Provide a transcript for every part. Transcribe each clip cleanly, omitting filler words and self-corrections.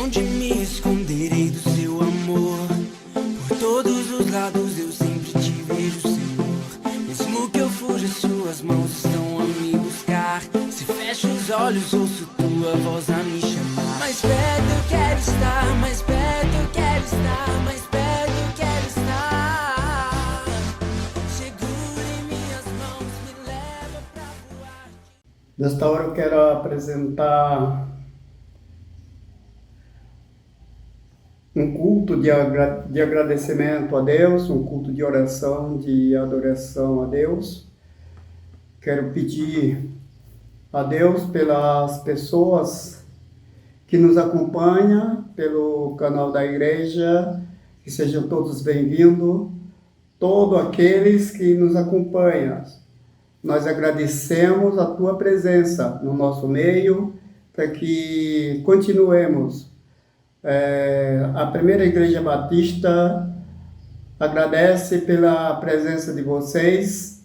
Onde me esconderei do seu amor? Por todos os lados eu sempre te vejo, Senhor. Mesmo que eu fuja, suas mãos estão a me buscar. Se fecho os olhos, ouço tua voz a me chamar. Mais perto eu quero estar, mais perto eu quero estar, mais perto eu quero estar. Segura em minhas mãos, me leva pra voar. Nesta hora eu quero apresentar um culto de agradecimento a Deus, um culto de oração, de adoração a Deus. Quero pedir a Deus pelas pessoas que nos acompanham pelo canal da igreja, que sejam todos bem-vindos, todos aqueles que nos acompanham. Nós agradecemos a tua presença no nosso meio, para que continuemos. A Primeira Igreja Batista agradece pela presença de vocês,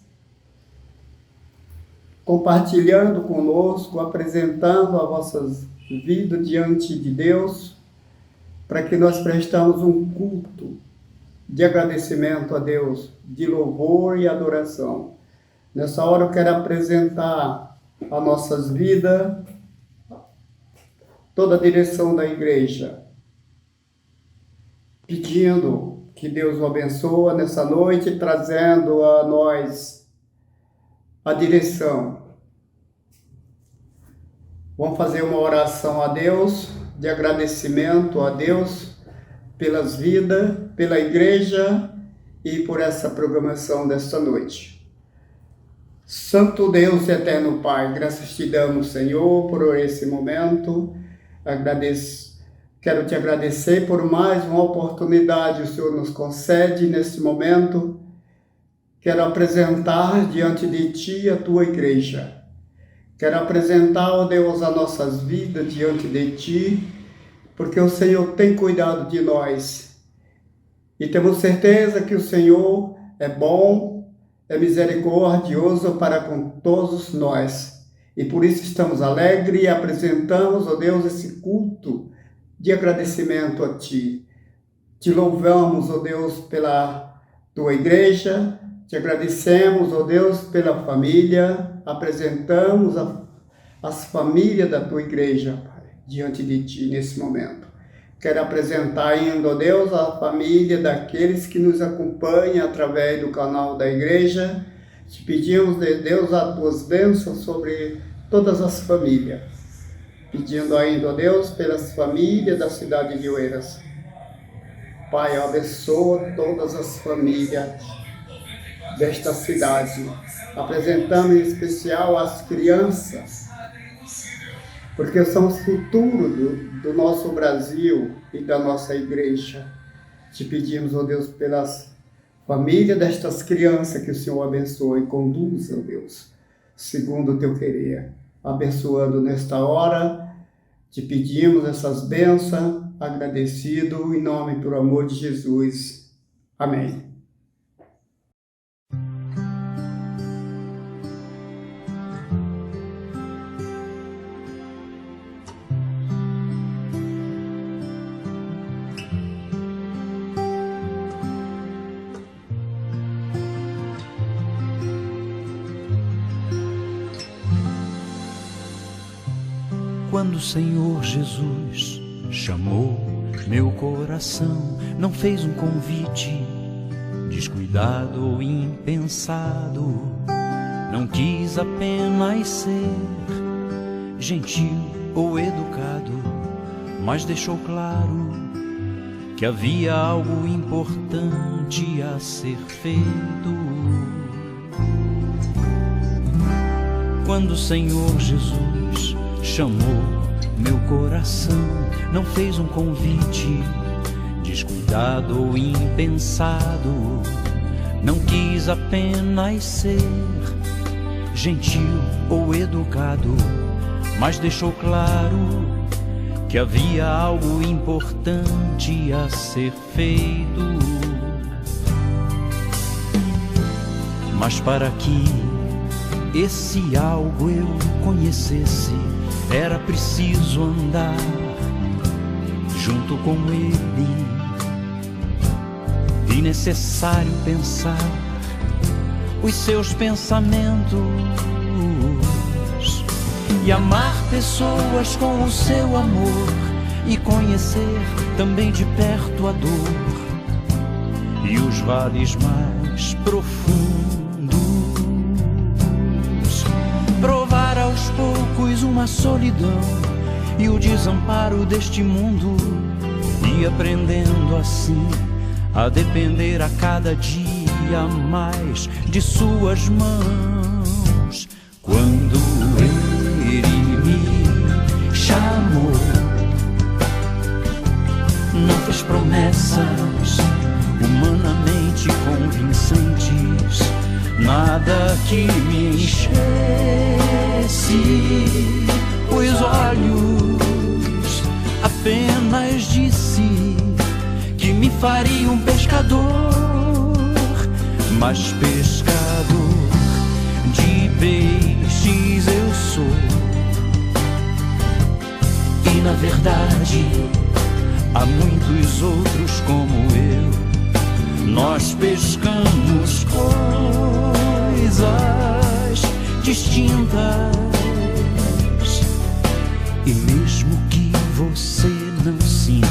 compartilhando conosco, apresentando as vossas vidas diante de Deus, para que nós prestamos um culto de agradecimento a Deus, de louvor e adoração. Nessa hora eu quero apresentar as nossas vidas, toda a direção da igreja, pedindo que Deus o abençoe nessa noite, trazendo a nós a direção. Vamos fazer uma oração a Deus, de agradecimento a Deus pelas vidas, pela igreja e por essa programação desta noite. Santo Deus e eterno Pai, graças te damos, Senhor, por esse momento. Quero te agradecer por mais uma oportunidade que o Senhor nos concede nesse momento. Quero apresentar diante de ti a tua igreja. Quero apresentar, ó Deus, as nossas vidas diante de ti, porque o Senhor tem cuidado de nós. E temos certeza que o Senhor é bom, é misericordioso para com todos nós. E por isso estamos alegres e apresentamos, ó Deus, esse culto de agradecimento a Ti. Te louvamos, ó Deus, pela Tua igreja, te agradecemos, ó Deus, pela família, apresentamos as famílias da Tua igreja, Pai, diante de Ti nesse momento. Quero apresentar ainda, ó Deus, a família daqueles que nos acompanham através do canal da igreja. Te pedimos, Deus, as Tuas bênçãos sobre todas as famílias. Pedindo ainda, ó Deus, pelas famílias da cidade de Oeiras. Pai, abençoa todas as famílias desta cidade. Apresentando em especial as crianças, porque são o futuro do nosso Brasil e da nossa igreja. Te pedimos, ó Deus, pelas famílias destas crianças, que o Senhor abençoe e conduza, ó Deus, segundo o teu querer. Abençoando nesta hora, te pedimos essas bênçãos, agradecido em nome e por amor de Jesus. Amém. Quando o Senhor Jesus chamou meu coração, não fez um convite descuidado ou impensado. Não quis apenas ser gentil ou educado, mas deixou claro que havia algo importante a ser feito. Quando o Senhor Jesus chamou meu coração, não fez um convite descuidado ou impensado. Não quis apenas ser gentil ou educado, mas deixou claro que havia algo importante a ser feito. Mas para que esse algo eu conhecesse, era preciso andar junto com Ele. E necessário pensar os seus pensamentos e amar pessoas com o seu amor e conhecer também de perto a dor e os vales mais profundos. Provar aos poucos uma solidão e o desamparo deste mundo e aprendendo assim a depender a cada dia mais de suas mãos. Quando Ele me chamou, não fez promessas humanamente convincentes, nada que me enchesse os olhos, apenas disse que me faria um pescador, mas pescador de peixes eu sou. E na verdade há muitos outros como eu. Nós pescamos coisas distintas. E mesmo que você não sinta,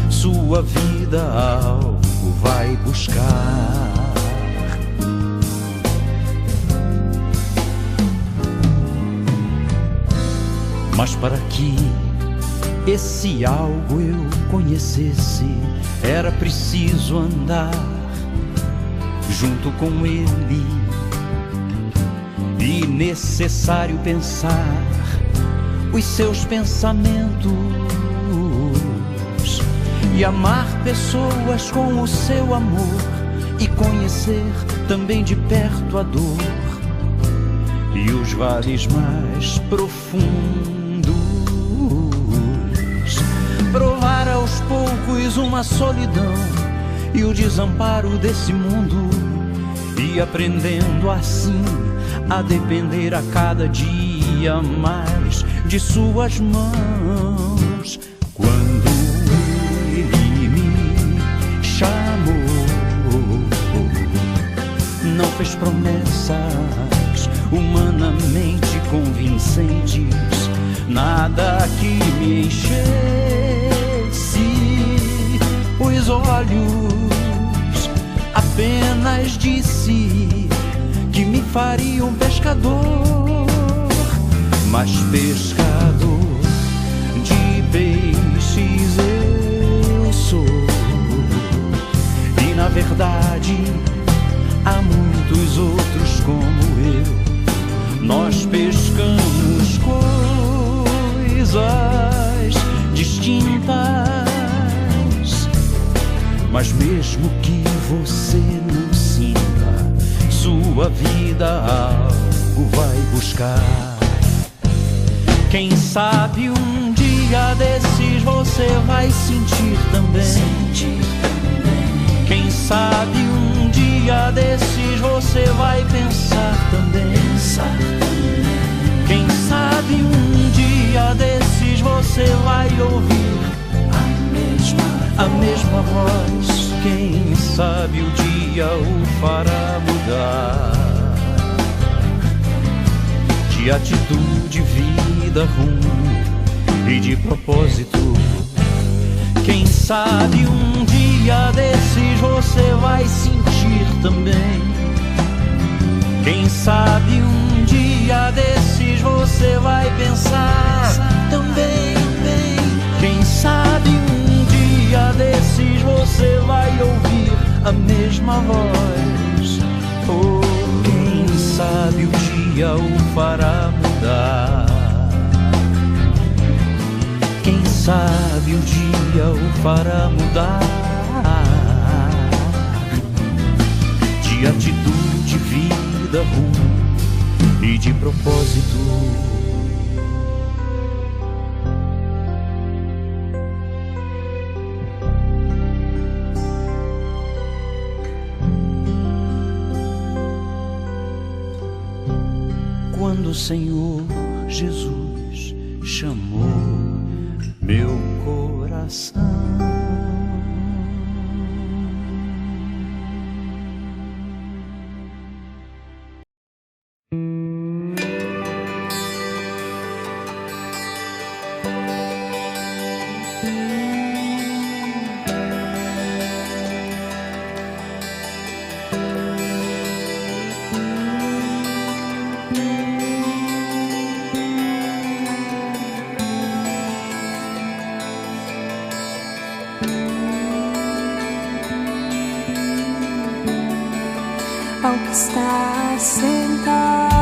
sua vida algo vai buscar. Mas para que esse algo eu conhecesse, era preciso andar junto com Ele e necessário pensar os seus pensamentos e amar pessoas com o seu amor e conhecer também de perto a dor e os vales mais profundos. Provar aos poucos uma solidão e o desamparo desse mundo e aprendendo assim a depender a cada dia mais de suas mãos. Quando Ele me chamou, não fez promessas humanamente convincentes, nada que me enchesse os olhos, apenas disse que me faria um pescador, mas pescador de peixes eu sou. E na verdade há muitos outros como eu. Nós pescamos coisas distintas. Mas mesmo que você não sinta, sua vida algo vai buscar. Quem sabe um dia desses você vai sentir também. Quem sabe um dia desses você vai pensar também. Quem sabe um dia desses você vai ouvir a mesma voz. Quem sabe o dia o fará mudar de atitude, vida, rumo e de propósito. Quem sabe um dia desses você vai sentir também. Quem sabe um dia desses você vai pensar também. Quem sabe um dia desses você vai ouvir a mesma voz. Oh, quem sabe o dia o fará mudar. Quem sabe o dia o fará mudar de atitude, vida, rumo e de propósito. Quando o Senhor Jesus chamou meu coração. Ao que está sentado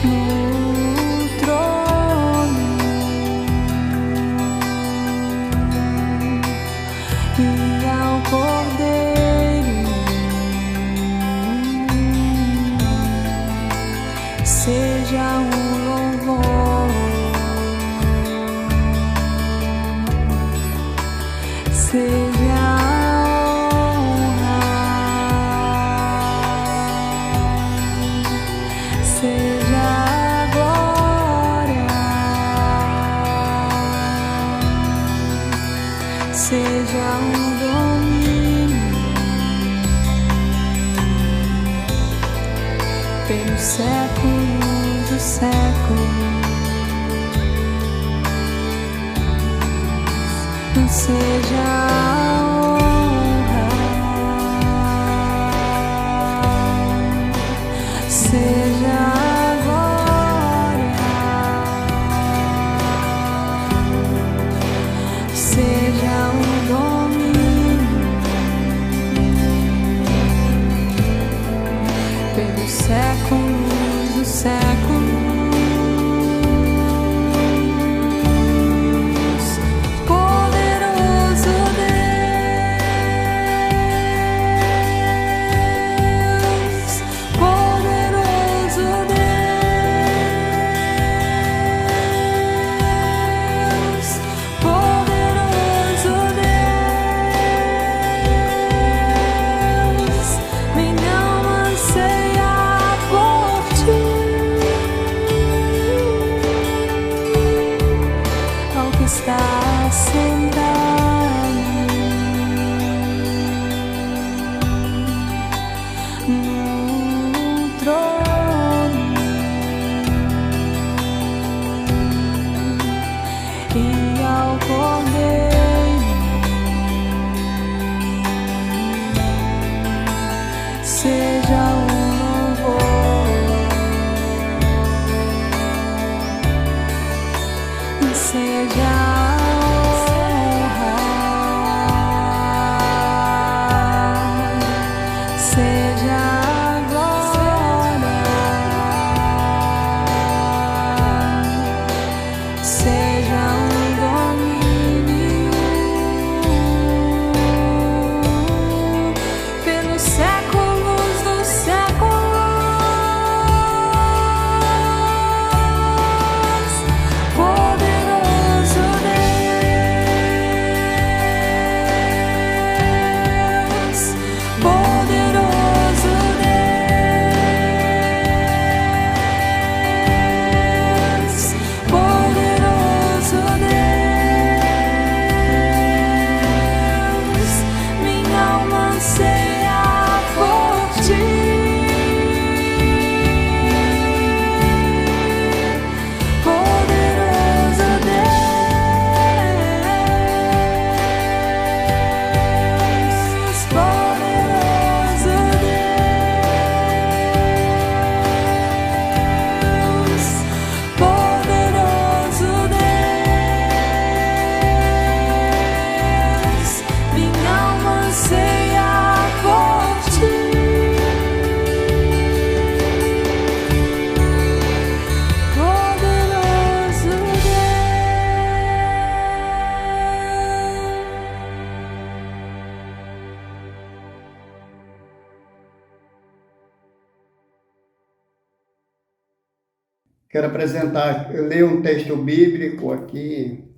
no trono e ao Cordeiro seja um louvor, seja seja um domínio pelos séculos dos séculos, seja a honra, seja a glória, seja o domínio pelos séculos dos séculos. Está sentado no trono e ao Cordeiro seja um louvor, seja Quero apresentar, eu leio um texto bíblico aqui,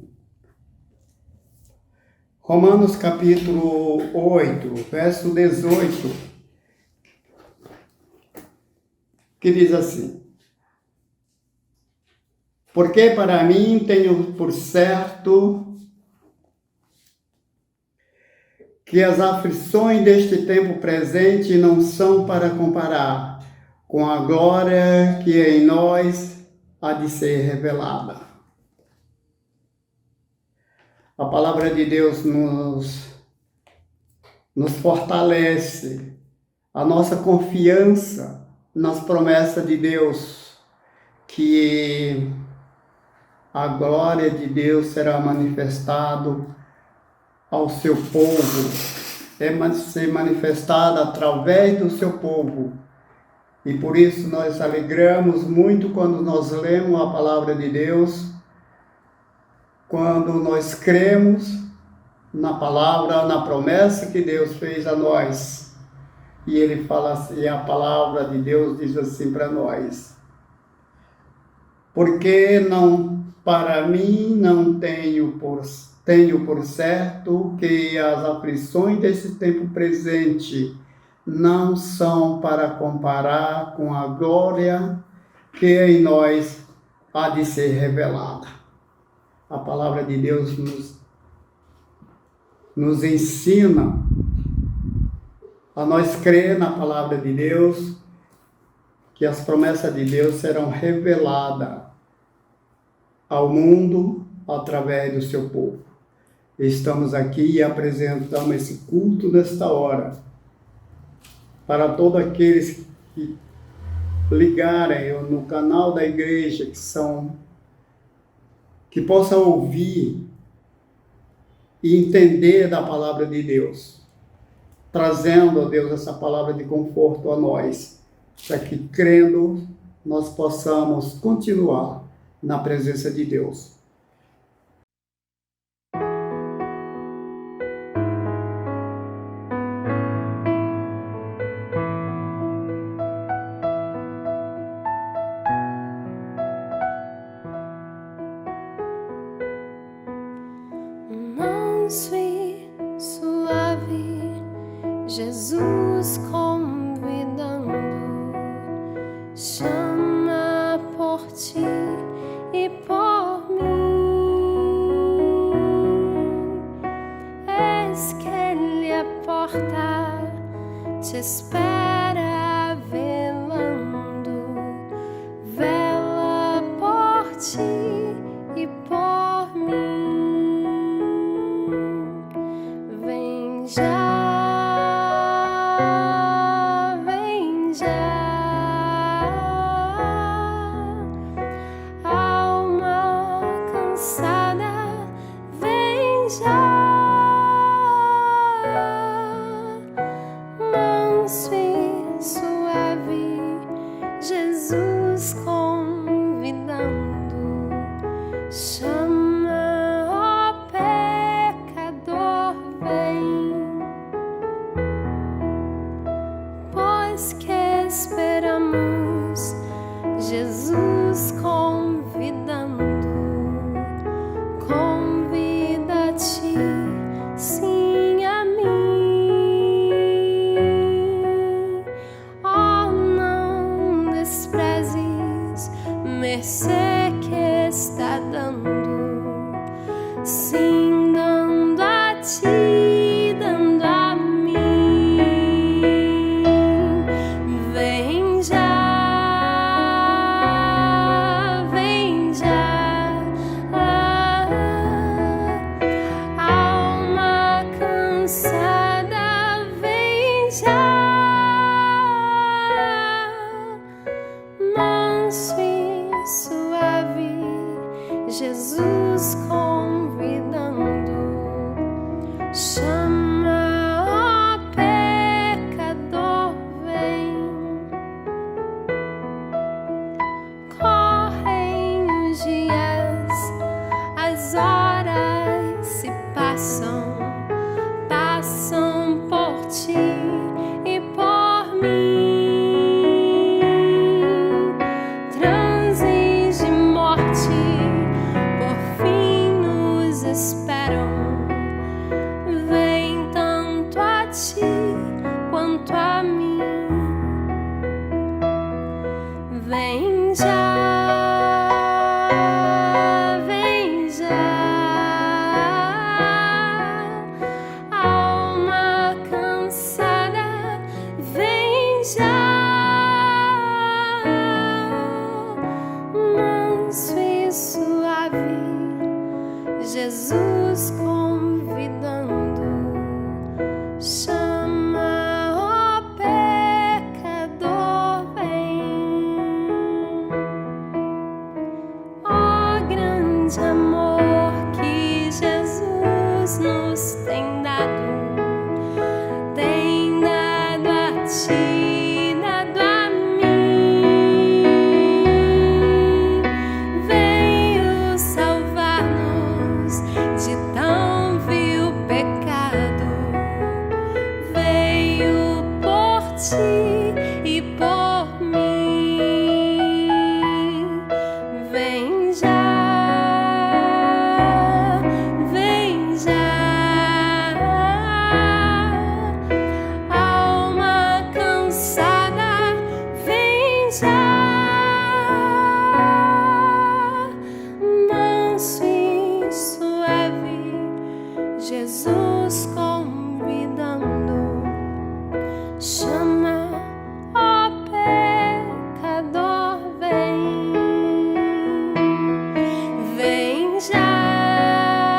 Romanos capítulo 8, verso 18, que diz assim: Porque para mim tenho por certo que as aflições deste tempo presente não são para comparar com a glória que em nós há de ser revelada. A palavra de Deus nos fortalece, a nossa confiança nas promessas de Deus, que a glória de Deus será manifestado ao seu povo, ser manifestada através do seu povo. E por isso nós alegramos muito quando nós lemos a palavra de Deus, quando nós cremos na palavra, na promessa que Deus fez a nós. E ele fala assim, a palavra de Deus diz assim para nós: porque não, para mim não tenho por certo que as aflições desse tempo presente não são para comparar com a glória que em nós há de ser revelada. A palavra de Deus nos ensina a nós crer na palavra de Deus, que as promessas de Deus serão reveladas ao mundo através do seu povo. Estamos aqui e apresentamos esse culto nesta hora para todos aqueles que ligarem no canal da igreja, que possam ouvir e entender da palavra de Deus, trazendo, ó Deus, essa palavra de conforto a nós, para que, crendo, nós possamos continuar na presença de Deus. Manso e suave, Jesus convidando, chama por ti e por mim. Eis que ele a porta te espera velando, vela por ti e por mim. Vem já, vem já, alma cansada, vem já, manso e suave, Jesus convidando, chama, ó pecador, vem, pois que esperamos Jesus convidando, convida-te, sim, a mim. Oh, não desprezes mercê que está dando, sim, dando a ti, dando a mim. Vem já, vem já, manso e suave, Jesus convidando, chama, ó pecador, vem. Ó grande amor que Jesus nos tem dado a ti, dado a mim. Veio salvar-nos de tão vil pecado. Veio por ti e por mim. Vem já, vem já. Manso e suave, Jesus convidando, chama, ó pecador, vem. Vem já,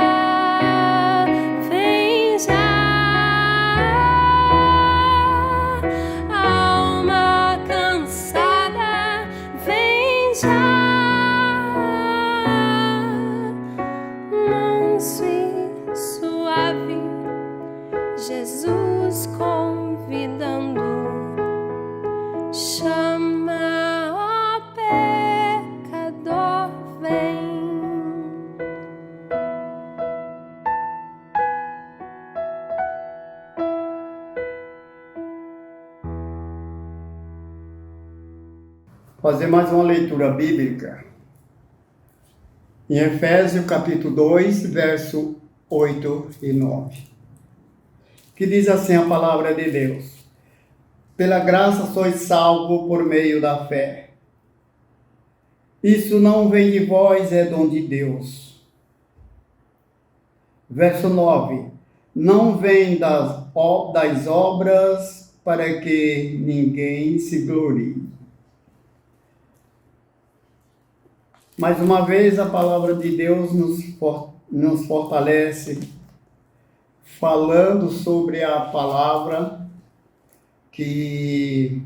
vem já. Alma cansada, vem já. Manso e suave, Jesus convidando, chama, ó pecador, vem. Fazer mais uma leitura bíblica. Em Efésios capítulo 2, verso 8 e 9. Que diz assim a palavra de Deus: pela graça sois salvos por meio da fé. Isso não vem de vós, é dom de Deus. Verso 9. Não vem das obras para que ninguém se glorie. Mais uma vez a palavra de Deus nos fortalece, falando sobre a palavra que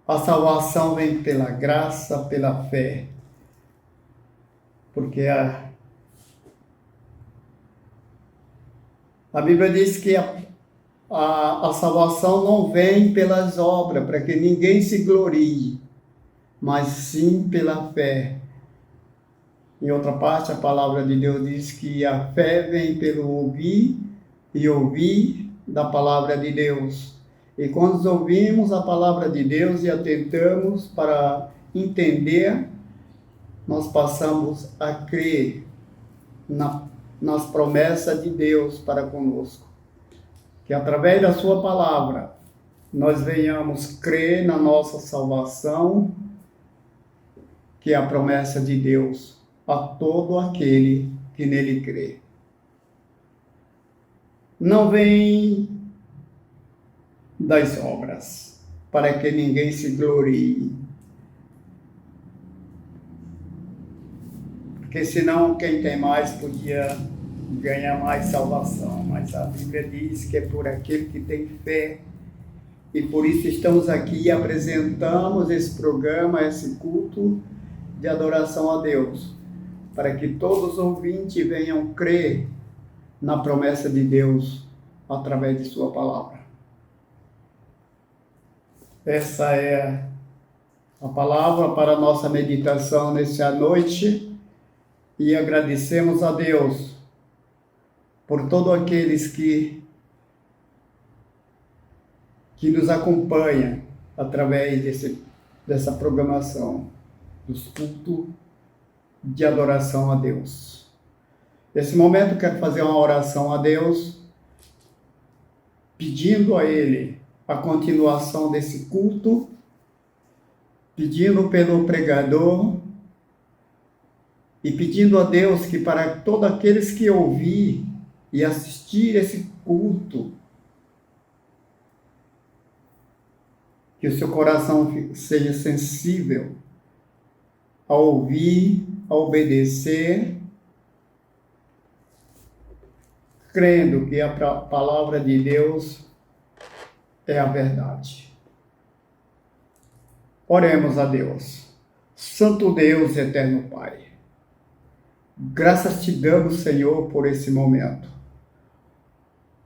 a salvação vem pela graça, pela fé. Porque a Bíblia diz que a salvação não vem pelas obras, para que ninguém se glorie, mas sim pela fé. Em outra parte, a palavra de Deus diz que a fé vem pelo ouvir e ouvir da palavra de Deus. E quando ouvimos a palavra de Deus e atentamos para entender, nós passamos a crer nas promessas de Deus para conosco. Que através da sua palavra, nós venhamos crer na nossa salvação, que é a promessa de Deus a todo aquele que nele crê. Não vem das obras, para que ninguém se glorie. Porque senão quem tem mais podia ganhar mais salvação. Mas a Bíblia diz que é por aquele que tem fé. E por isso estamos aqui e apresentamos esse programa, esse culto de adoração a Deus, para que todos os ouvintes venham crer na promessa de Deus através de sua palavra. Essa é a palavra para a nossa meditação nessa noite, e agradecemos a Deus por todos aqueles que nos acompanham através dessa programação dos cultos de adoração a Deus. Nesse momento eu quero fazer uma oração a Deus, pedindo a Ele a continuação desse culto, pedindo pelo pregador e pedindo a Deus que para todos aqueles que ouvir e assistir esse culto, que o seu coração seja sensível a ouvir, a obedecer, crendo que a palavra de Deus é a verdade. Oremos a Deus. Santo Deus, eterno Pai, graças te damos, Senhor, por esse momento.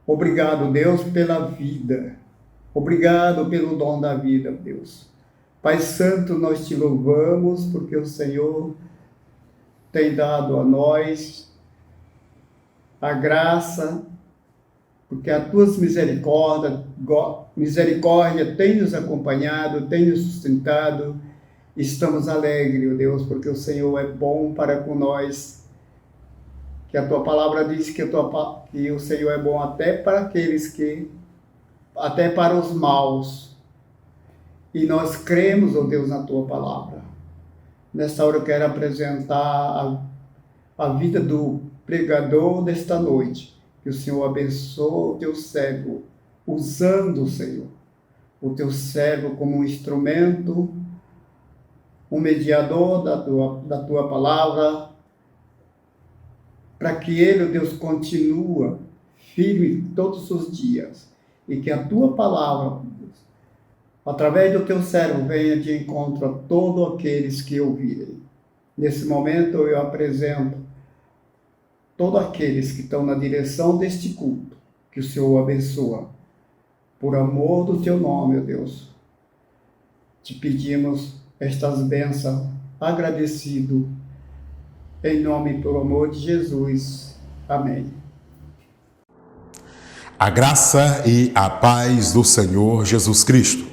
Obrigado, Deus, pela vida. Obrigado pelo dom da vida, Deus. Pai Santo, nós te louvamos porque o Senhor tem dado a nós a graça, porque as tuas misericórdia tem nos acompanhado, tem nos sustentado. Estamos alegres, Deus, porque o Senhor é bom para com nós. Que a tua palavra diz que o Senhor é bom até para aqueles até para os maus. E nós cremos, ó Deus, na tua palavra. Nesta hora eu quero apresentar a vida do pregador desta noite. Que o Senhor abençoe o teu servo, usando, Senhor, o teu servo como um instrumento, um mediador da tua palavra, para que ele, ó Deus, continue firme todos os dias, e que a tua palavra, através do teu servo, venha de encontro a todos aqueles que ouvirem. Nesse momento eu apresento todos aqueles que estão na direção deste culto, que o Senhor abençoa. Por amor do teu nome, ó Deus, te pedimos estas bênçãos, agradecido, em nome e por amor de Jesus. Amém. A graça e a paz do Senhor Jesus Cristo.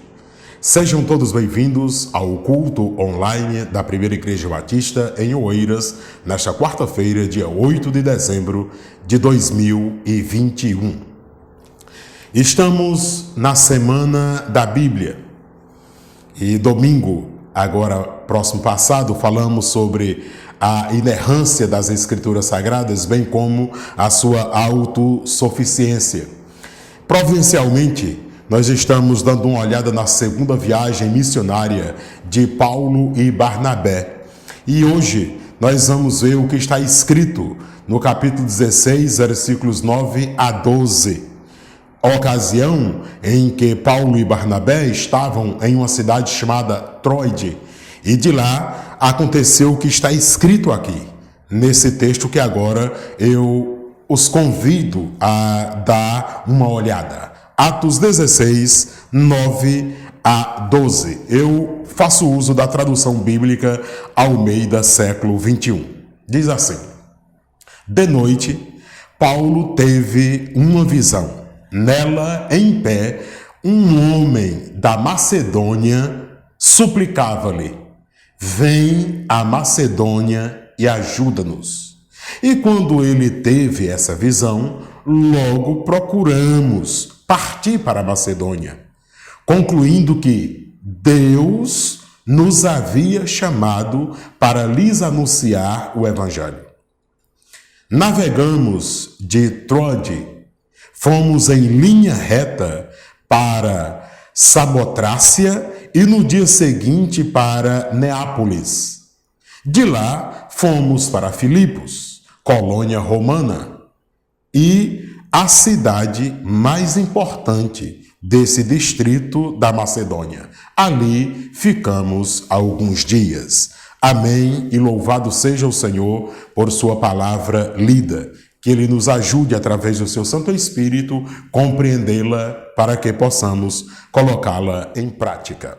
Sejam todos bem-vindos ao culto online da Primeira Igreja Batista em Oeiras, nesta quarta-feira, dia 8 de dezembro de 2021. Estamos na Semana da Bíblia e domingo, agora próximo passado, falamos sobre a inerrância das Escrituras Sagradas, bem como a sua autossuficiência. Providencialmente, nós estamos dando uma olhada na segunda viagem missionária de Paulo e Barnabé. E hoje nós vamos ver o que está escrito no capítulo 16, versículos 9 a 12. A ocasião em que Paulo e Barnabé estavam em uma cidade chamada Troade. E de lá aconteceu o que está escrito aqui, nesse texto que agora eu os convido a dar uma olhada. Atos 16, 9 a 12. Eu faço uso da tradução bíblica Almeida, século 21. Diz assim: de noite, Paulo teve uma visão. Nela, em pé, um homem da Macedônia suplicava-lhe: vem à Macedônia e ajuda-nos. E quando ele teve essa visão, logo procuramos partir para a Macedônia, concluindo que Deus nos havia chamado para lhes anunciar o Evangelho. Navegamos de Troade, fomos em linha reta para Samotrácia e no dia seguinte para Neápolis. De lá fomos para Filipos, colônia romana, e a cidade mais importante desse distrito da Macedônia. Ali ficamos alguns dias. Amém, e louvado seja o Senhor por sua palavra lida. Que Ele nos ajude, através do seu Santo Espírito, compreendê-la para que possamos colocá-la em prática.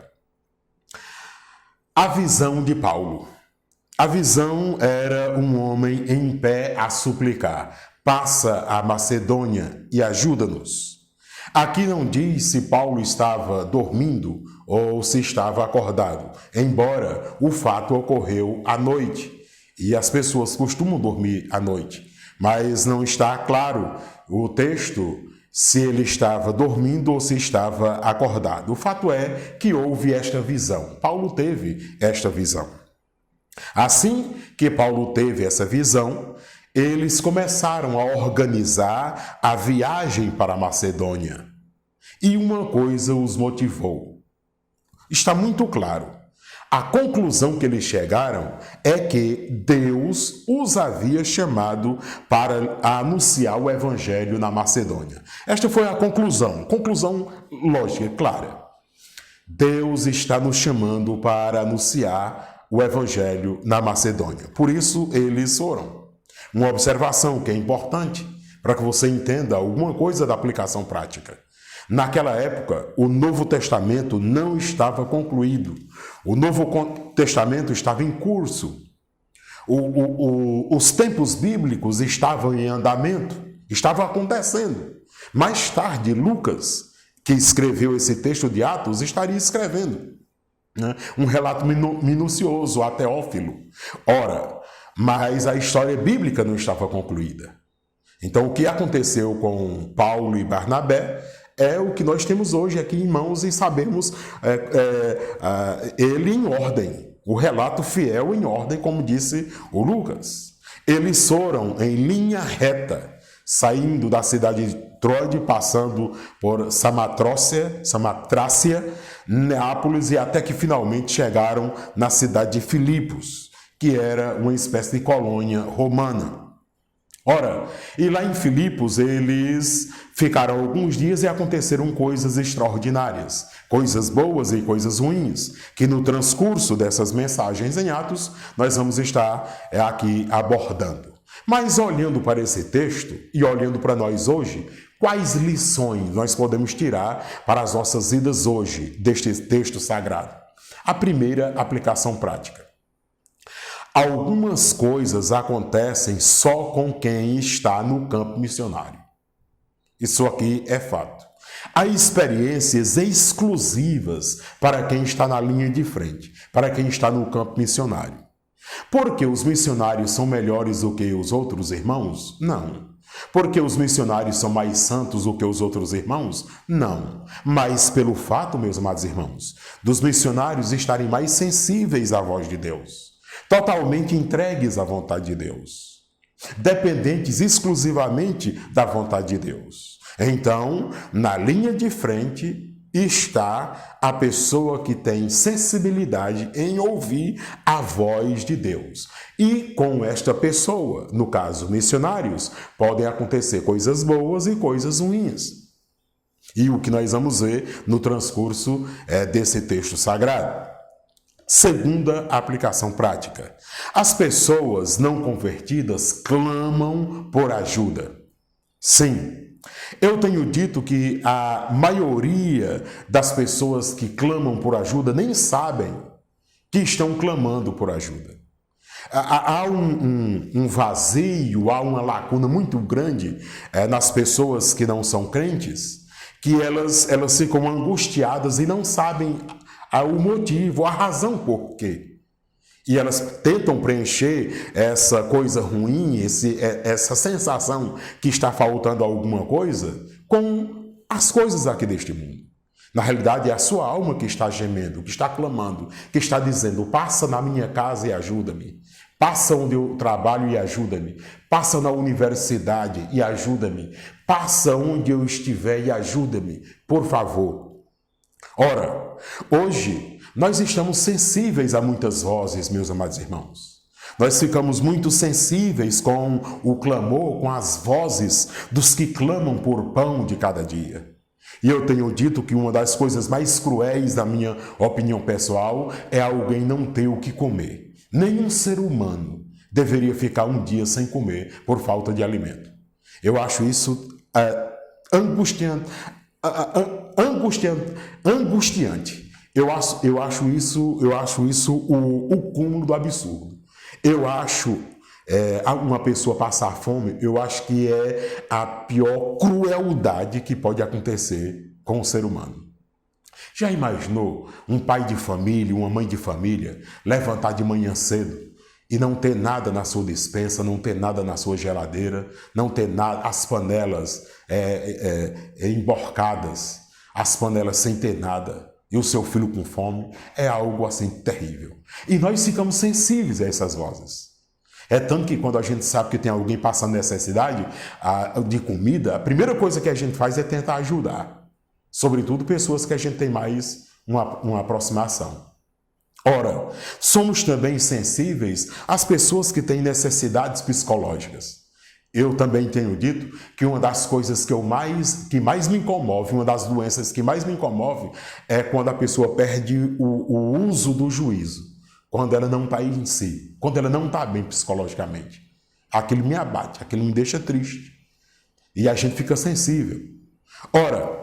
A visão de Paulo. A visão era um homem em pé a suplicar: passa a Macedônia e ajuda-nos. Aqui não diz se Paulo estava dormindo ou se estava acordado, embora o fato ocorreu à noite, e as pessoas costumam dormir à noite, mas não está claro o texto se ele estava dormindo ou se estava acordado. O fato é que houve esta visão. Paulo teve esta visão. Assim que Paulo teve essa visão, eles começaram a organizar a viagem para a Macedônia. E uma coisa os motivou. Está muito claro. A conclusão que eles chegaram é que Deus os havia chamado para anunciar o evangelho na Macedônia. Esta foi a conclusão lógica, clara. Deus está nos chamando para anunciar o evangelho na Macedônia. Por isso eles foram. Uma observação que é importante para que você entenda alguma coisa da aplicação prática. Naquela época, o Novo Testamento não estava concluído. O Novo Testamento estava em curso. Os tempos bíblicos estavam em andamento, estavam acontecendo. Mais tarde, Lucas, que escreveu esse texto de Atos, estaria escrevendo, né, um relato minucioso a Teófilo. Ora, mas a história bíblica não estava concluída. Então, o que aconteceu com Paulo e Barnabé é o que nós temos hoje aqui em mãos e sabemos ele em ordem, o relato fiel em ordem, como disse o Lucas. Eles foram em linha reta, saindo da cidade de Troade, passando por Samatrácia, Neápolis e até que finalmente chegaram na cidade de Filipos, que era uma espécie de colônia romana. Ora, e lá em Filipos eles ficaram alguns dias e aconteceram coisas extraordinárias, coisas boas e coisas ruins, que no transcurso dessas mensagens em Atos nós vamos estar aqui abordando. Mas olhando para esse texto e olhando para nós hoje, quais lições nós podemos tirar para as nossas vidas hoje deste texto sagrado? A primeira aplicação prática. Algumas coisas acontecem só com quem está no campo missionário. Isso aqui é fato. Há experiências exclusivas para quem está na linha de frente, para quem está no campo missionário. Porque os missionários são melhores do que os outros irmãos? Não. Porque os missionários são mais santos do que os outros irmãos? Não. Mas pelo fato, meus amados irmãos, dos missionários estarem mais sensíveis à voz de Deus, totalmente entregues à vontade de Deus, dependentes exclusivamente da vontade de Deus. Então, na linha de frente está a pessoa que tem sensibilidade em ouvir a voz de Deus. E com esta pessoa, no caso missionários, podem acontecer coisas boas e coisas ruins. E o que nós vamos ver no transcurso desse texto sagrado. Segunda aplicação prática. As pessoas não convertidas clamam por ajuda. Sim, eu tenho dito que a maioria das pessoas que clamam por ajuda nem sabem que estão clamando por ajuda. Há um vazio, há uma lacuna muito grande nas pessoas que não são crentes, que elas ficam angustiadas e não sabem o motivo, a razão por quê. E elas tentam preencher essa coisa ruim, essa sensação que está faltando alguma coisa, com as coisas aqui deste mundo. Na realidade, é a sua alma que está gemendo, que está clamando, que está dizendo: passa na minha casa e ajuda-me. Passa onde eu trabalho e ajuda-me. Passa na universidade e ajuda-me. Passa onde eu estiver e ajuda-me, por favor. Ora, hoje nós estamos sensíveis a muitas vozes, meus amados irmãos. Nós ficamos muito sensíveis com o clamor, com as vozes dos que clamam por pão de cada dia. E eu tenho dito que uma das coisas mais cruéis, na minha opinião pessoal, é alguém não ter o que comer. Nenhum ser humano deveria ficar um dia sem comer por falta de alimento. Eu acho isso angustiante. Eu acho isso o cúmulo do absurdo. Eu acho uma pessoa passar fome, eu acho que é a pior crueldade que pode acontecer com o ser humano. Já imaginou um pai de família, uma mãe de família, levantar de manhã cedo e não ter nada na sua despensa, não ter nada na sua geladeira, não ter nada, as panelas emborcadas, as panelas sem ter nada, e o seu filho com fome? É algo assim terrível. E nós ficamos sensíveis a essas vozes. É tanto que quando a gente sabe que tem alguém passando necessidade de comida, a primeira coisa que a gente faz é tentar ajudar. Sobretudo pessoas que a gente tem mais uma aproximação. Ora, somos também sensíveis às pessoas que têm necessidades psicológicas. Eu também tenho dito que uma das coisas que mais me incomove, uma das doenças que mais me incomove é quando a pessoa perde o uso do juízo, quando ela não está em si, quando ela não está bem psicologicamente. Aquilo me abate, aquilo me deixa triste. E a gente fica sensível. Ora,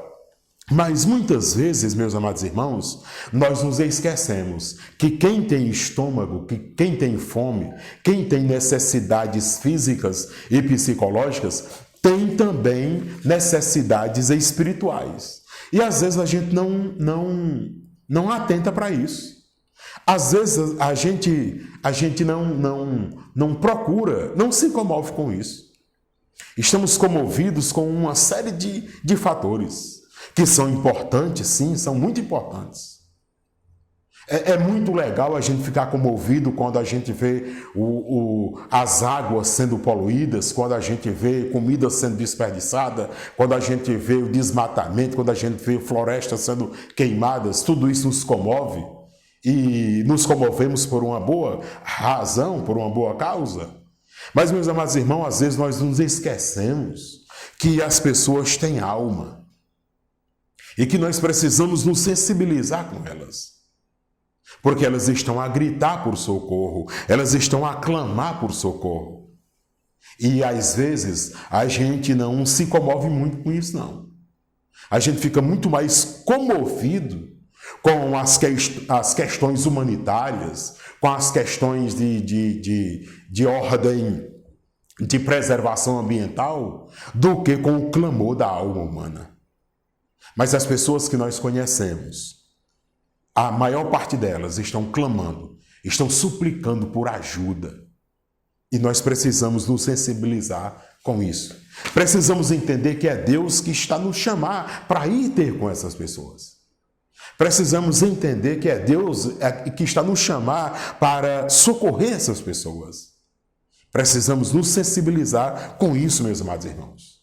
mas muitas vezes, meus amados irmãos, nós nos esquecemos que quem tem estômago, que quem tem fome, quem tem necessidades físicas e psicológicas, tem também necessidades espirituais. E às vezes a gente não atenta para isso. Às vezes a gente não procura, não se comove com isso. Estamos comovidos com uma série de fatores que são importantes, sim, são muito importantes. É muito legal a gente ficar comovido quando a gente vê as águas sendo poluídas, quando a gente vê comida sendo desperdiçada, quando a gente vê o desmatamento, quando a gente vê florestas sendo queimadas. Tudo isso nos comove e nos comovemos por uma boa razão, por uma boa causa. Mas, meus amados irmãos, às vezes nós nos esquecemos que as pessoas têm alma e que nós precisamos nos sensibilizar com elas, porque elas estão a gritar por socorro, elas estão a clamar por socorro. E às vezes a gente não se comove muito com isso, não. A gente fica muito mais comovido com as questões humanitárias, com as questões de ordem, de preservação ambiental, do que com o clamor da alma humana. Mas as pessoas que nós conhecemos, a maior parte delas estão clamando, estão suplicando por ajuda. E nós precisamos nos sensibilizar com isso. Precisamos entender que é Deus que está nos chamar para ir ter com essas pessoas. Precisamos entender que é Deus que está nos chamar para socorrer essas pessoas. Precisamos nos sensibilizar com isso, meus amados irmãos.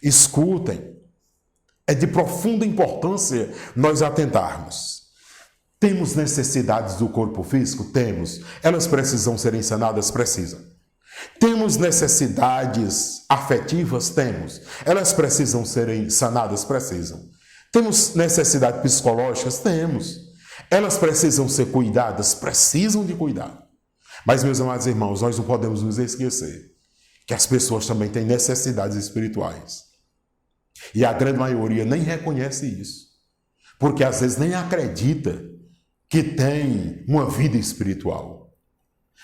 Escutem. É de profunda importância nós atentarmos. Temos necessidades do corpo físico? Temos. Elas precisam serem sanadas? Precisam. Temos necessidades afetivas? Temos. Elas precisam serem sanadas? Precisam. Temos necessidades psicológicas? Temos. Elas precisam ser cuidadas? Precisam de cuidado. Mas, meus amados irmãos, nós não podemos nos esquecer que as pessoas também têm necessidades espirituais. E a grande maioria nem reconhece isso, porque às vezes nem acredita que tem uma vida espiritual.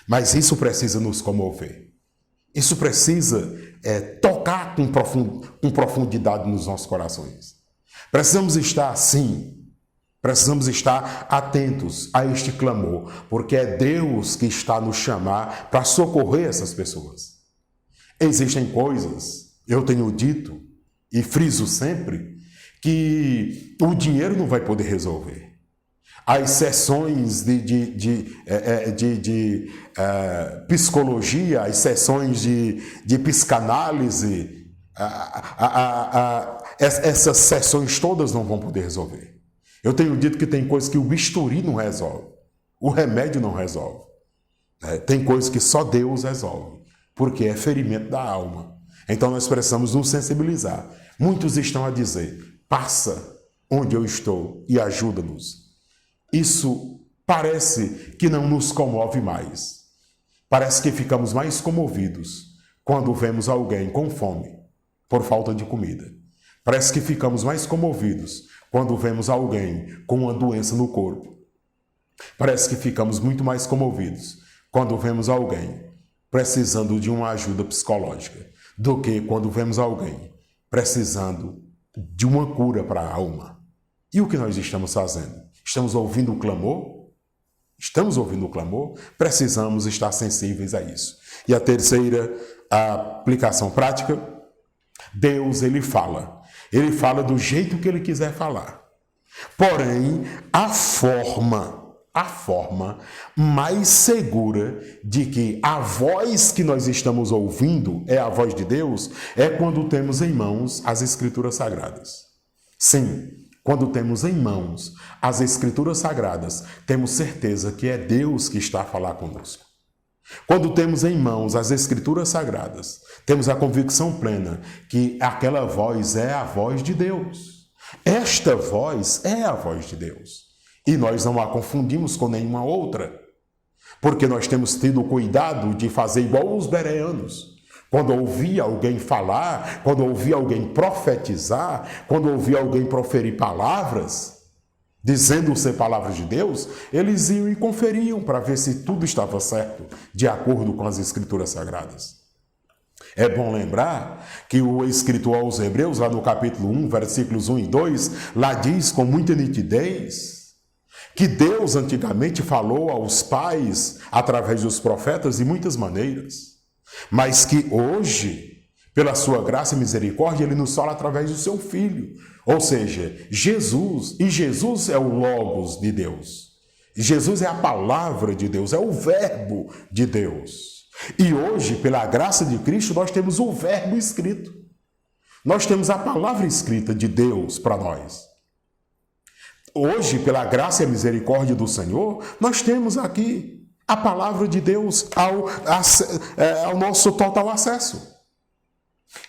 Mas isso precisa nos comover. Isso precisa tocar com profundidade nos nossos corações. Precisamos estar, sim, precisamos estar atentos a este clamor, porque é Deus que está nos chamar para socorrer essas pessoas. Existem coisas, eu tenho dito, e friso sempre, que o dinheiro não vai poder resolver. As sessões de psicologia, as sessões de psicanálise, essas sessões todas não vão poder resolver. Eu tenho dito que tem coisas que o bisturi não resolve, o remédio não resolve. Tem coisas que só Deus resolve, porque é ferimento da alma. Então nós precisamos nos sensibilizar. Muitos estão a dizer, passa onde eu estou e ajuda-nos. Isso parece que não nos comove mais. Parece que ficamos mais comovidos quando vemos alguém com fome por falta de comida. Parece que ficamos mais comovidos quando vemos alguém com uma doença no corpo. Parece que ficamos muito mais comovidos quando vemos alguém precisando de uma ajuda psicológica do que quando vemos alguém precisando de uma cura para a alma. E o que nós estamos fazendo? Estamos ouvindo o clamor? Estamos ouvindo o clamor? Precisamos estar sensíveis a isso. E a terceira aplicação prática, Deus, ele fala do jeito que ele quiser falar. Porém, a forma mais segura de que a voz que nós estamos ouvindo é a voz de Deus é quando temos em mãos as Escrituras Sagradas. Sim, quando temos em mãos as Escrituras Sagradas, temos certeza que é Deus que está a falar conosco. Quando temos em mãos as Escrituras Sagradas, temos a convicção plena que aquela voz é a voz de Deus. Esta voz é a voz de Deus. E nós não a confundimos com nenhuma outra, porque nós temos tido cuidado de fazer igual os bereanos. Quando ouvia alguém falar, quando ouvia alguém profetizar, quando ouvia alguém proferir palavras, dizendo ser palavras de Deus, eles iam e conferiam para ver se tudo estava certo, de acordo com as Escrituras Sagradas. É bom lembrar que o escritor aos Hebreus, lá no capítulo 1, versículos 1 e 2, lá diz com muita nitidez que Deus antigamente falou aos pais através dos profetas de muitas maneiras, mas que hoje, pela sua graça e misericórdia, Ele nos fala através do seu Filho, ou seja, Jesus. E Jesus é o Logos de Deus. Jesus é a palavra de Deus, é o Verbo de Deus. E hoje, pela graça de Cristo, nós temos o Verbo escrito. Nós temos a palavra escrita de Deus para nós. Hoje, pela graça e a misericórdia do Senhor, nós temos aqui a palavra de Deus ao nosso total acesso.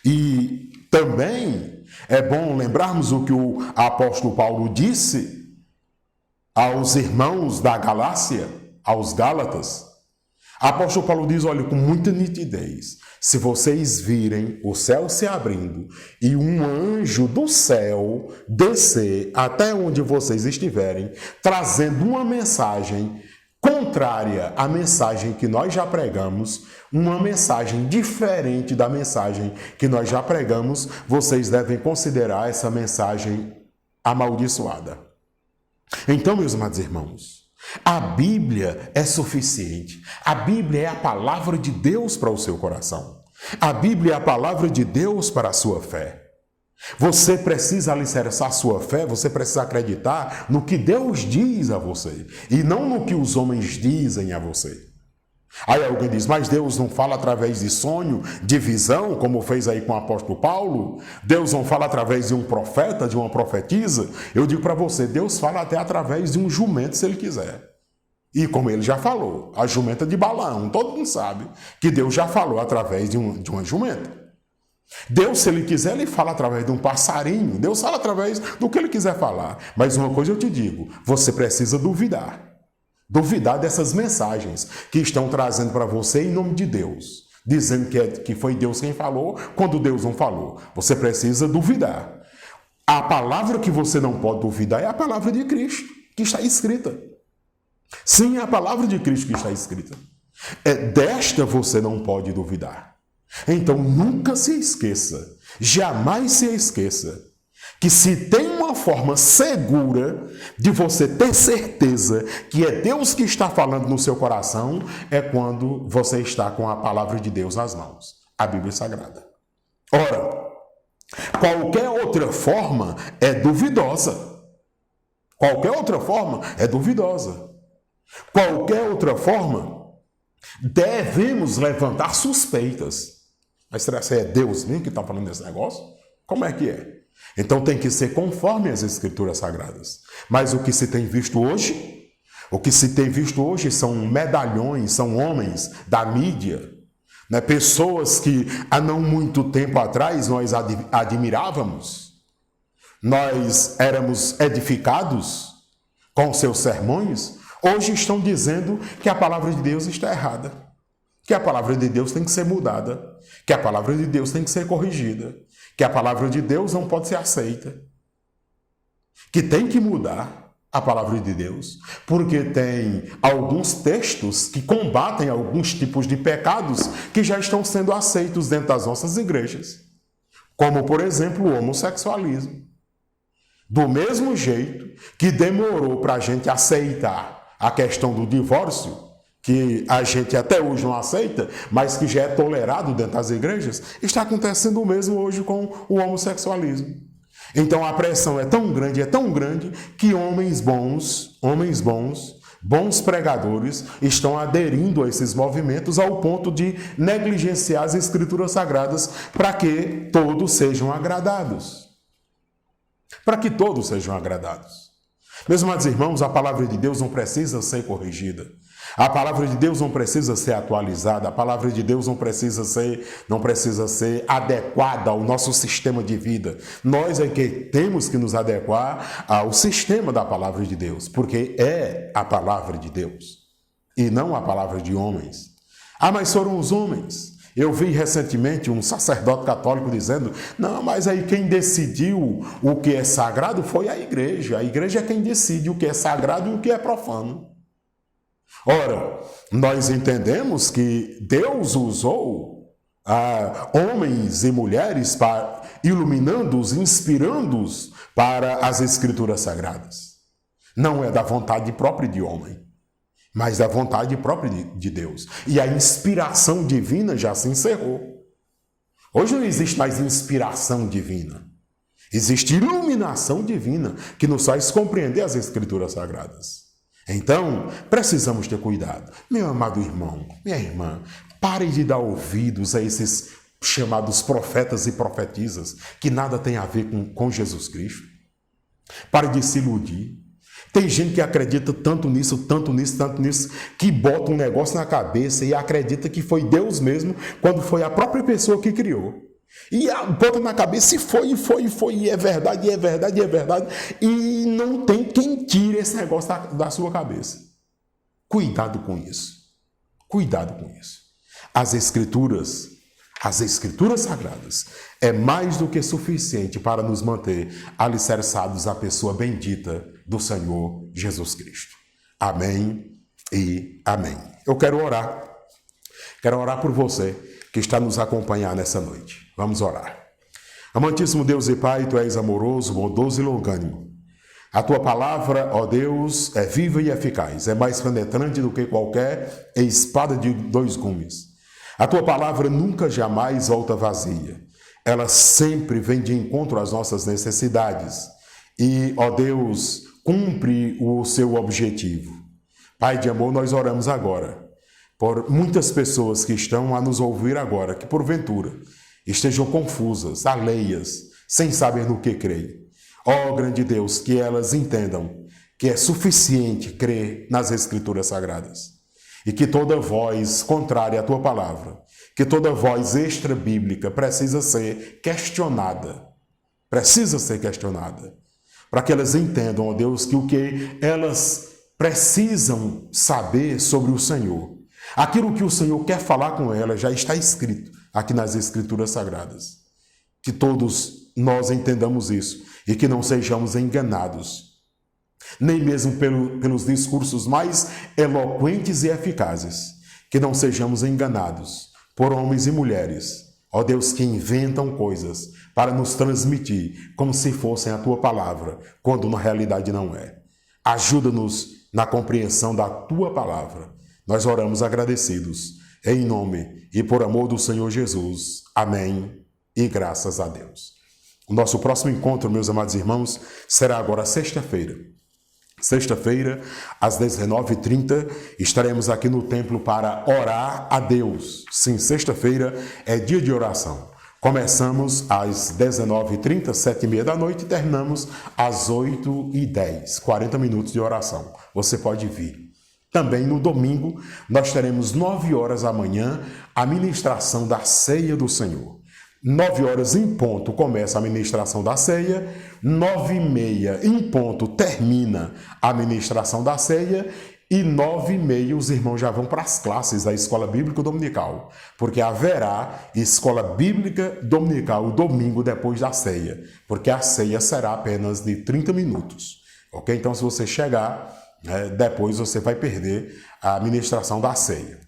E também é bom lembrarmos o que o apóstolo Paulo disse aos irmãos da Galácia, aos Gálatas. O apóstolo Paulo diz, olha, com muita nitidez, se vocês virem o céu se abrindo e um anjo do céu descer até onde vocês estiverem, trazendo uma mensagem contrária à mensagem que nós já pregamos, uma mensagem diferente da mensagem que nós já pregamos, vocês devem considerar essa mensagem amaldiçoada. Então, meus amados irmãos, a Bíblia é suficiente. A Bíblia é a palavra de Deus para o seu coração. A Bíblia é a palavra de Deus para a sua fé. Você precisa alicerçar a sua fé, você precisa acreditar no que Deus diz a você e não no que os homens dizem a você. Aí alguém diz, mas Deus não fala através de sonho, de visão, como fez aí com o apóstolo Paulo? Deus não fala através de um profeta, de uma profetisa? Eu digo para você, Deus fala até através de um jumento, se Ele quiser. E como Ele já falou, a jumenta de Balaão, todo mundo sabe que Deus já falou através de uma jumenta. Deus, se Ele quiser, Ele fala através de um passarinho. Deus fala através do que Ele quiser falar. Mas uma coisa eu te digo, você precisa duvidar. Duvidar dessas mensagens que estão trazendo para você em nome de Deus. Dizendo que foi Deus quem falou, quando Deus não falou. Você precisa duvidar. A palavra que você não pode duvidar é a palavra de Cristo, que está escrita. Sim, é a palavra de Cristo que está escrita. Desta você não pode duvidar. Então, nunca se esqueça, jamais se esqueça, que se tem uma forma segura de você ter certeza que é Deus que está falando no seu coração, é quando você está com a palavra de Deus nas mãos, a Bíblia Sagrada. Ora, qualquer outra forma é duvidosa. Qualquer outra forma é duvidosa. Qualquer outra forma, devemos levantar suspeitas. Mas será que é Deus mesmo que está falando desse negócio? Como é que é? Então tem que ser conforme as Escrituras Sagradas. Mas o que se tem visto hoje? O que se tem visto hoje são medalhões, são homens da mídia, né? Pessoas que há não muito tempo atrás nós admirávamos. Nós éramos edificados com seus sermões. Hoje estão dizendo que a palavra de Deus está errada, que a palavra de Deus tem que ser mudada, que a palavra de Deus tem que ser corrigida, que a palavra de Deus não pode ser aceita, que tem que mudar a palavra de Deus, porque tem alguns textos que combatem alguns tipos de pecados que já estão sendo aceitos dentro das nossas igrejas, como, por exemplo, o homossexualismo. Do mesmo jeito que demorou para a gente aceitar a questão do divórcio, que a gente até hoje não aceita, mas que já é tolerado dentro das igrejas, está acontecendo o mesmo hoje com o homossexualismo. Então a pressão é tão grande, que homens bons pregadores estão aderindo a esses movimentos ao ponto de negligenciar as Escrituras Sagradas para que todos sejam agradados. para que todos sejam agradados. Meus amados irmãos, a palavra de Deus não precisa ser corrigida. A palavra de Deus não precisa ser atualizada. A palavra de Deus não precisa ser adequada ao nosso sistema de vida. Nós é que temos que nos adequar ao sistema da palavra de Deus, porque é a palavra de Deus e não a palavra de homens. Mas foram os homens. Eu vi recentemente um sacerdote católico dizendo, não, mas aí quem decidiu o que é sagrado foi a igreja. A igreja é quem decide o que é sagrado e o que é profano. Ora, nós entendemos que Deus usou homens e mulheres iluminando-os, inspirando-os para as Escrituras Sagradas. Não é da vontade própria de homem, mas da vontade própria de Deus. E a inspiração divina já se encerrou. Hoje não existe mais inspiração divina. Existe iluminação divina que nos faz compreender as Escrituras Sagradas. Então, precisamos ter cuidado. Meu amado irmão, minha irmã, pare de dar ouvidos a esses chamados profetas e profetisas que nada tem a ver com Jesus Cristo. Pare de se iludir. Tem gente que acredita tanto nisso, que bota um negócio na cabeça e acredita que foi Deus mesmo, quando foi a própria pessoa que criou. E bota na cabeça e foi, e é verdade, e não tem quem tire esse negócio da sua cabeça. Cuidado com isso. As Escrituras Sagradas é mais do que suficiente para nos manter alicerçados à pessoa bendita do Senhor Jesus Cristo. Amém e amém. Eu quero orar por você que está nos acompanhando nessa noite. Vamos orar. Amantíssimo Deus e Pai, Tu és amoroso, bondoso e longânimo. A Tua palavra, ó Deus, é viva e eficaz, é mais penetrante do que qualquer espada de 2 gumes. A Tua palavra nunca jamais volta vazia. Ela sempre vem de encontro às nossas necessidades e, ó Deus, cumpre o seu objetivo. Pai de amor, nós oramos agora por muitas pessoas que estão a nos ouvir agora, que porventura estejam confusas, alheias, sem saber no que creem. Ó grande Deus, que elas entendam que é suficiente crer nas Escrituras Sagradas e que toda voz contrária à Tua palavra, que toda voz extra-bíblica precisa ser questionada, para que elas entendam, ó Deus, que o que elas precisam saber sobre o Senhor, aquilo que o Senhor quer falar com elas já está escrito aqui nas Escrituras Sagradas. Que todos nós entendamos isso e que não sejamos enganados, nem mesmo pelos discursos mais eloquentes e eficazes, que não sejamos enganados por homens e mulheres, ó Deus, que inventam coisas para nos transmitir como se fossem a Tua palavra, quando na realidade não é. Ajuda-nos na compreensão da Tua palavra. Nós oramos agradecidos, em nome e por amor do Senhor Jesus. Amém e graças a Deus. O nosso próximo encontro, meus amados irmãos, será agora sexta-feira. Sexta-feira, às 19h30, estaremos aqui no templo para orar a Deus. Sim, sexta-feira é dia de oração. Começamos às 19h30, 7h30 da noite, e terminamos às 8h10, 40 minutos de oração. Você pode vir. Também no domingo, nós teremos 9 horas da manhã a ministração da ceia do Senhor. 9 horas em ponto começa a ministração da ceia, 9h30 em ponto termina a ministração da ceia e 9h30 os irmãos já vão para as classes da Escola Bíblica Dominical, porque haverá Escola Bíblica Dominical domingo depois da ceia, porque a ceia será apenas de 30 minutos, ok? Então se você chegar, depois você vai perder a ministração da ceia.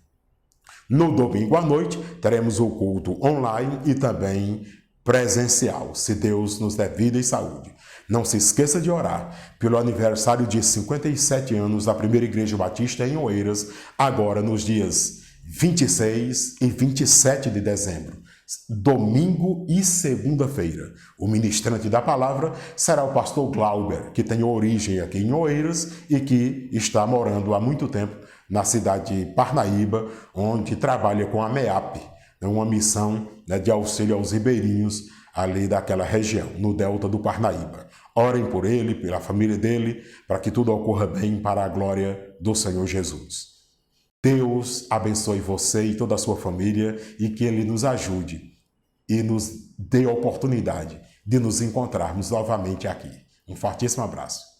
No domingo à noite, teremos o culto online e também presencial, se Deus nos der vida e saúde. Não se esqueça de orar pelo aniversário de 57 anos da Primeira Igreja Batista em Oeiras, agora nos dias 26 e 27 de dezembro, domingo e segunda-feira. O ministrante da palavra será o pastor Glauber, que tem origem aqui em Oeiras e que está morando há muito tempo na cidade de Parnaíba, onde trabalha com a MEAP, uma missão de auxílio aos ribeirinhos ali daquela região, no delta do Parnaíba. Orem por ele, pela família dele, para que tudo ocorra bem para a glória do Senhor Jesus. Deus abençoe você e toda a sua família e que Ele nos ajude e nos dê a oportunidade de nos encontrarmos novamente aqui. Um fortíssimo abraço.